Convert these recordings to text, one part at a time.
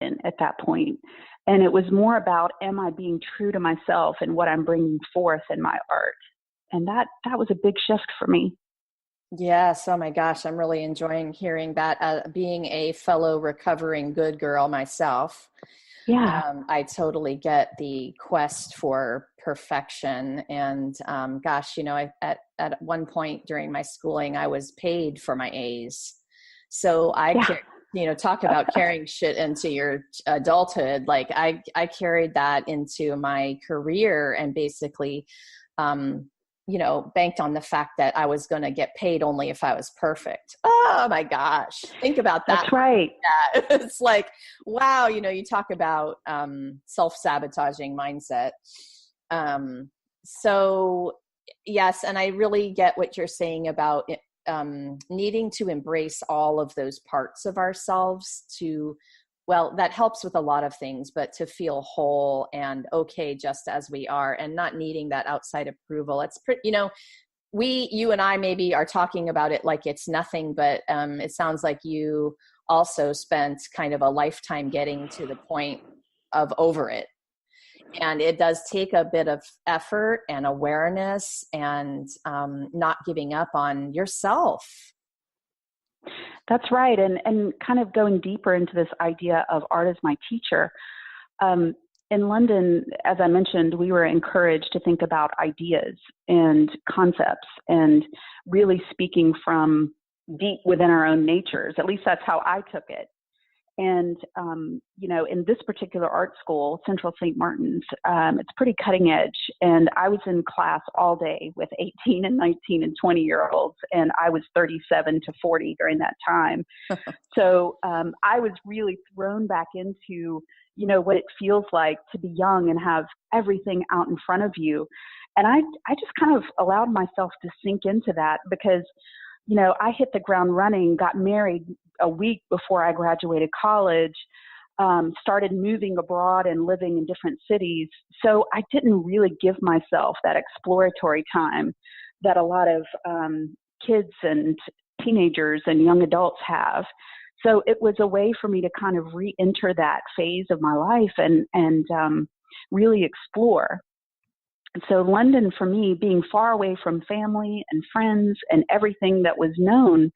at that point. And it was more about, am I being true to myself and what I'm bringing forth in my art? And that was a big shift for me. Yes. Oh my gosh. I'm really enjoying hearing that. Being a fellow recovering good girl myself, Yeah. I totally get the quest for perfection. And gosh, at one point during my schooling, I was paid for my A's. So talk about carrying shit into your adulthood. Like I carried that into my career and basically, banked on the fact that I was going to get paid only if I was perfect. Oh my gosh. Think about that. That's right. Yeah. It's like, wow. You talk about self-sabotaging mindset. So yes. And I really get what you're saying about needing to embrace all of those parts of ourselves that helps with a lot of things, but to feel whole and okay just as we are and not needing that outside approval. It's pretty, you and I maybe are talking about it like it's nothing, but it sounds like you also spent kind of a lifetime getting to the point of over it. And it does take a bit of effort and awareness and not giving up on yourself. That's right. And kind of going deeper into this idea of art as my teacher. In London, as I mentioned, we were encouraged to think about ideas and concepts and really speaking from deep within our own natures. At least that's how I took it. And, in this particular art school, Central St. Martin's, it's pretty cutting edge. And I was in class all day with 18 and 19 and 20-year-olds, and I was 37 to 40 during that time. So I was really thrown back into, what it feels like to be young and have everything out in front of you. And I just kind of allowed myself to sink into that because I hit the ground running, got married a week before I graduated college, started moving abroad and living in different cities. So I didn't really give myself that exploratory time that a lot of kids and teenagers and young adults have. So it was a way for me to kind of re-enter that phase of my life and really explore. So London, for me, being far away from family and friends and everything that was known,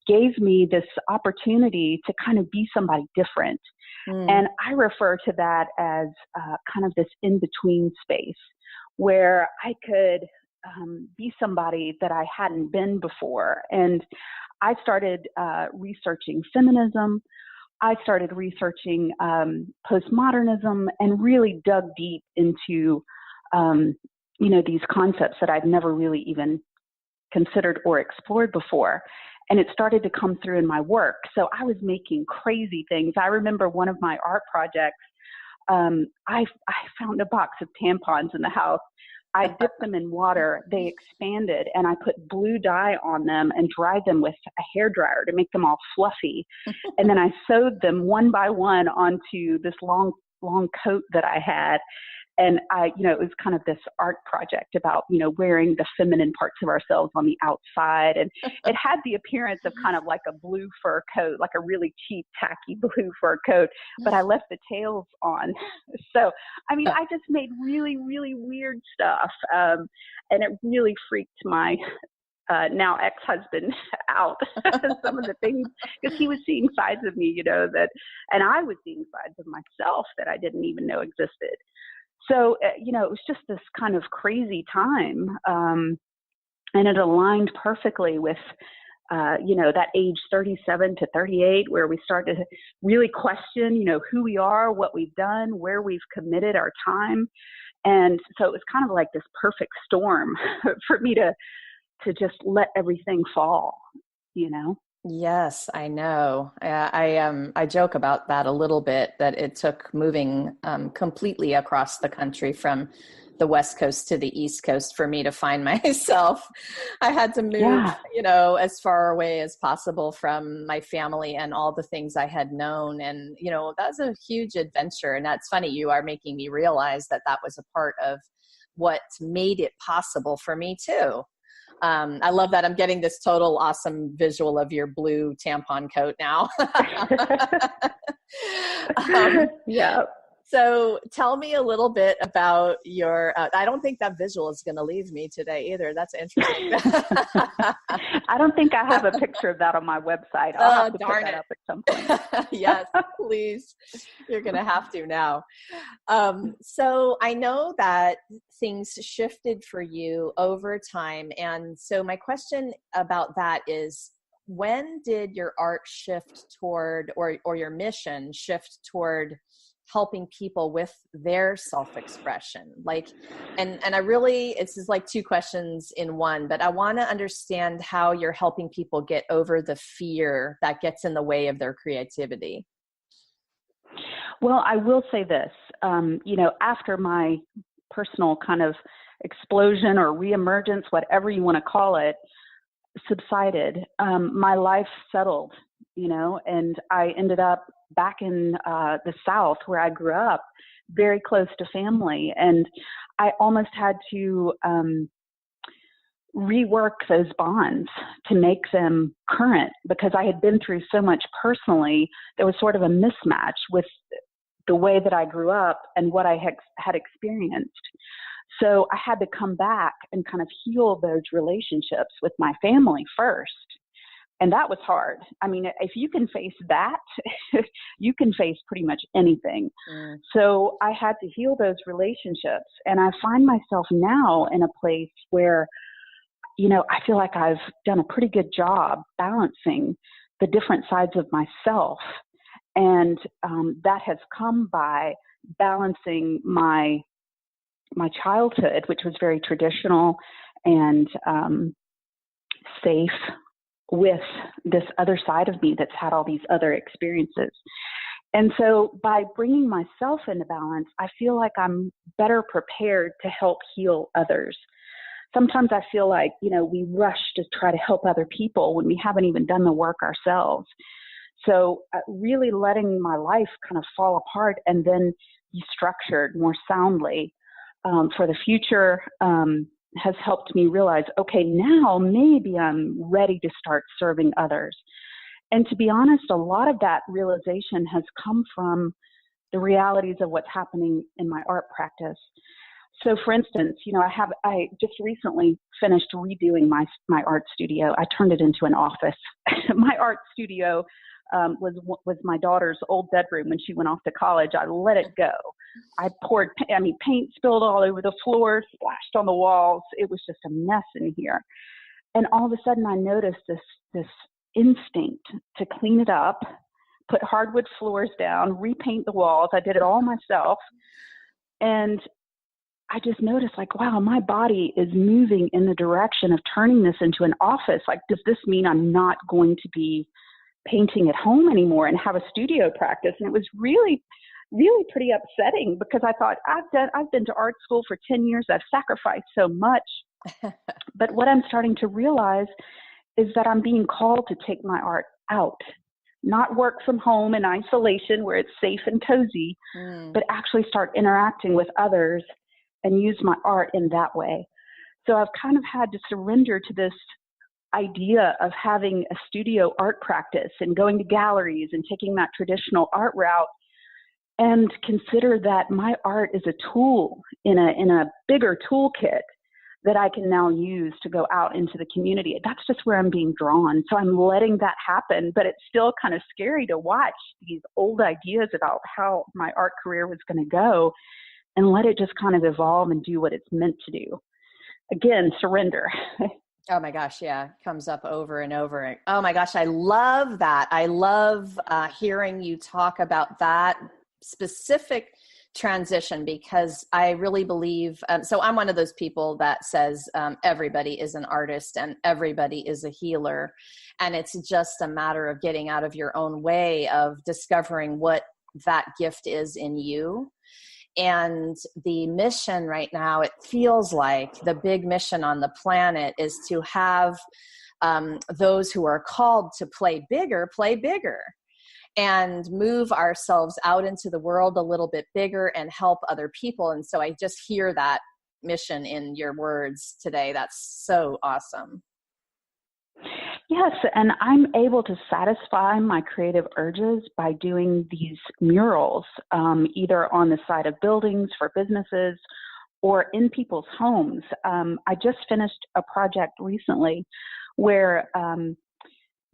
gave me this opportunity to kind of be somebody different. And I refer to that as kind of this in-between space where I could be somebody that I hadn't been before. And I started researching feminism. I started researching postmodernism and really dug deep into these concepts that I'd never really even considered or explored before. And it started to come through in my work. So I was making crazy things. I remember one of my art projects, I found a box of tampons in the house. I dipped them in water. They expanded, and I put blue dye on them and dried them with a hairdryer to make them all fluffy. And then I sewed them one by one onto this long coat that I had. And it was kind of this art project about, wearing the feminine parts of ourselves on the outside. And it had the appearance of kind of like a blue fur coat, like a really cheap, tacky blue fur coat, but I left the tails on. So, I just made really, really weird stuff. And it really freaked my now ex-husband out, some of the things, because he was seeing sides of me, and I was seeing sides of myself that I didn't even know existed. So, it was just this kind of crazy time. And it aligned perfectly with, that age 37 to 38, where we start to really question, who we are, what we've done, where we've committed our time. And so it was kind of like this perfect storm for me to just let everything fall, Yes, I know. I joke about that a little bit, that it took moving completely across the country from the West Coast to the East Coast for me to find myself. I had to move, as far away as possible from my family and all the things I had known. And, that was a huge adventure. And that's funny. You are making me realize that was a part of what made it possible for me too. I love that. I'm getting this total awesome visual of your blue tampon coat now. Yeah. So tell me a little bit about your, I don't think that visual is going to leave me today either. That's interesting. I don't think I have a picture of that on my website. I'll have to put that up at some point. Yes, please. You're going to have to now. So I know that things shifted for you over time. And so my question about that is, when did your art shift toward, or your mission shift toward helping people with their self-expression? Like, and I really, it's just like two questions in one, but I want to understand how you're helping people get over the fear that gets in the way of their creativity. Well, I will say this, after my personal kind of explosion or reemergence, whatever you want to call it, subsided, my life settled, and I ended up back in the South where I grew up, very close to family. And I almost had to rework those bonds to make them current, because I had been through so much personally. There was sort of a mismatch with the way that I grew up and what I had experienced. So I had to come back and kind of heal those relationships with my family first. And that was hard. I mean, if you can face that, you can face pretty much anything. Mm. So I had to heal those relationships. And I find myself now in a place where, I feel like I've done a pretty good job balancing the different sides of myself. And that has come by balancing my childhood, which was very traditional and safe, with this other side of me that's had all these other experiences. And so by bringing myself into balance, I feel like I'm better prepared to help heal others. Sometimes I feel like, we rush to try to help other people when we haven't even done the work ourselves. So really letting my life kind of fall apart and then be structured more soundly for the future has helped me realize, okay, now maybe I'm ready to start serving others. And to be honest, a lot of that realization has come from the realities of what's happening in my art practice. So for instance, I just recently finished redoing my art studio. I turned it into an office. My art studio was my daughter's old bedroom when she went off to college. I let it go. I poured, paint spilled all over the floor, splashed on the walls. It was just a mess in here. And all of a sudden I noticed this instinct to clean it up, put hardwood floors down, repaint the walls. I did it all myself. And I just noticed, like, wow, my body is moving in the direction of turning this into an office. Like, does this mean I'm not going to be painting at home anymore and have a studio practice? And it was really, really pretty upsetting, because I thought, I've been to art school for 10 years. I've sacrificed so much. But what I'm starting to realize is that I'm being called to take my art out, not work from home in isolation where it's safe and cozy, but actually start interacting with others and use my art in that way. So I've kind of had to surrender to this idea of having a studio art practice and going to galleries and taking that traditional art route, and consider that my art is a tool in a bigger toolkit that I can now use to go out into the community. That's just where I'm being drawn. So I'm letting that happen, but it's still kind of scary to watch these old ideas about how my art career was going to go, and let it just kind of evolve and do what it's meant to do. Again, surrender. Oh my gosh. Yeah. Comes up over and over. Oh my gosh. I love that. I love hearing you talk about that specific transition, because I really believe, so I'm one of those people that says everybody is an artist and everybody is a healer. And it's just a matter of getting out of your own way of discovering what that gift is in you. And the mission right now, it feels like the big mission on the planet is to have those who are called to play bigger and move ourselves out into the world a little bit bigger and help other people. And so I just hear that mission in your words today. That's so awesome. Yes, and I'm able to satisfy my creative urges by doing these murals, either on the side of buildings for businesses or in people's homes. I just finished a project recently where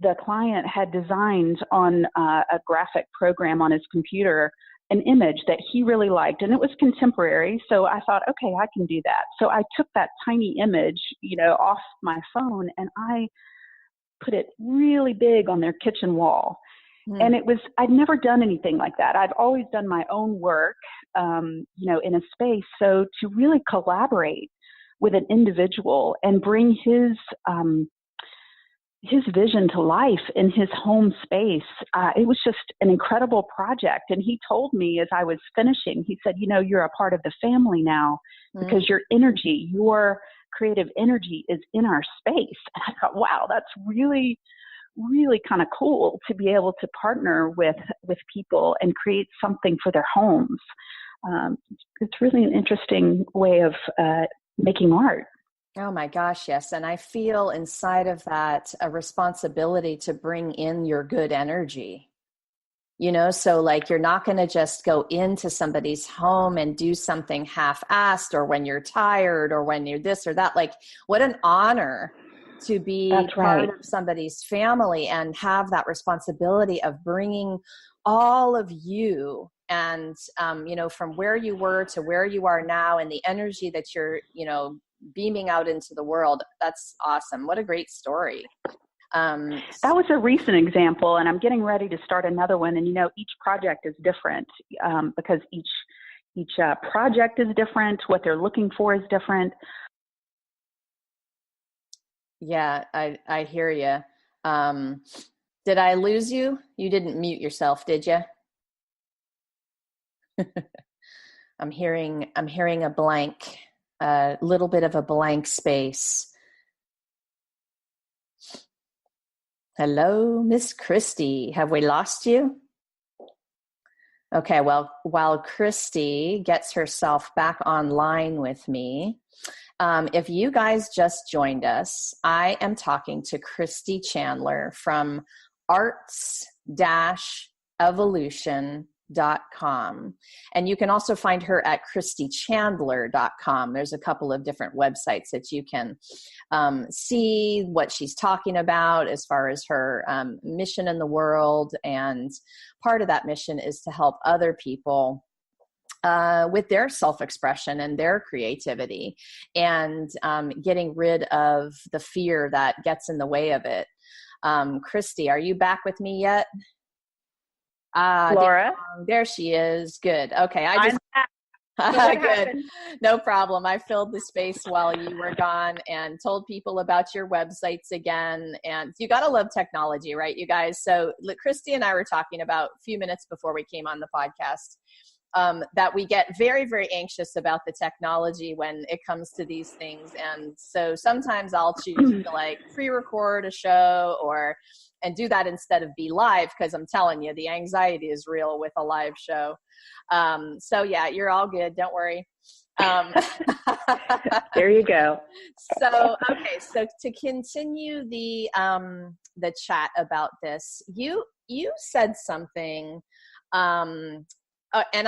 the client had designed on a graphic program on his computer an image that he really liked, and it was contemporary. So I thought, okay, I can do that. So I took that tiny image, off my phone, and I put it really big on their kitchen wall. And I'd never done anything like that. I've always done my own work, in a space. So to really collaborate with an individual and bring his vision to life in his home space, it was just an incredible project. And he told me as I was finishing, he said, you're a part of the family now because your energy, your creative energy is in our space. And I thought, wow, that's really, really kind of cool to be able to partner with people and create something for their homes. It's really an interesting way of making art. Oh my gosh, yes. And I feel inside of that a responsibility to bring in your good energy. So like you're not going to just go into somebody's home and do something half-assed, or when you're tired, or when you're this or that. Like, what an honor to be part of somebody's family and have that responsibility of bringing all of you and, from where you were to where you are now, and the energy that you're, beaming out into the world. That's awesome. What a great story. That was a recent example, and I'm getting ready to start another one. And each project is different because each project is different. What they're looking for is different. Yeah, I hear you. Did I lose you? You didn't mute yourself, did you? I'm hearing a blank, a little bit of a blank space. Hello, Miss Christie. Have we lost you? Okay, well, while Christie gets herself back online with me, if you guys just joined us, I am talking to Christie Chandler from arts-evolution.com. And you can also find her at christiechandler.com. There's a couple of different websites that you can see what she's talking about as far as her mission in the world. And part of that mission is to help other people with their self-expression and their creativity, and getting rid of the fear that gets in the way of it. Christie, are you back with me yet? Laura? There she is. Good. Okay. I'm back. Good. No problem. I filled the space while you were gone and told people about your websites again. And you got to love technology, right, you guys? So Christie and I were talking about a few minutes before we came on the podcast that we get very, very anxious about the technology when it comes to these things. And so sometimes I'll choose to like pre-record a show and do that instead of be live, because I'm telling you, the anxiety is real with a live show. So yeah, you're all good. Don't worry. There you go. So, okay. So to continue the chat about this, you said something, and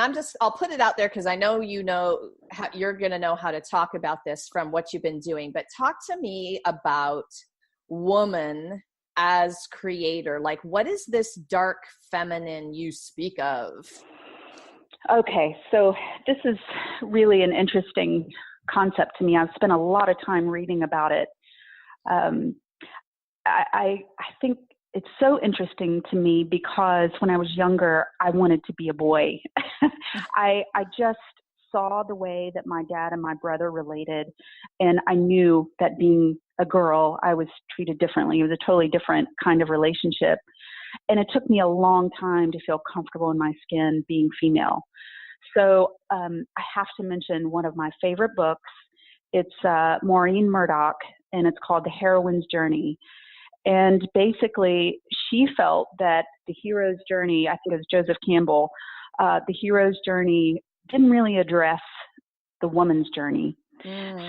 I'll put it out there because I know you're going to know how to talk about this from what you've been doing, but talk to me about woman as creator. Like, what is this dark feminine you speak of? Okay, so this is really an interesting concept to me. I've spent a lot of time reading about it. I think it's so interesting to me because when I was younger, I wanted to be a boy. I just saw the way that my dad and my brother related, and I knew that being a girl, I was treated differently. It was a totally different kind of relationship. And it took me a long time to feel comfortable in my skin being female. So I have to mention one of my favorite books. It's Maureen Murdoch, and it's called The Heroine's Journey. And basically, she felt that the hero's journey, I think it was Joseph Campbell, the hero's journey didn't really address the woman's journey.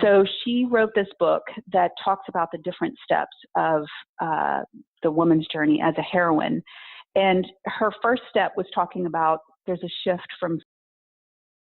So she wrote this book that talks about the different steps of the woman's journey as a heroine. And her first step was talking about there's a shift from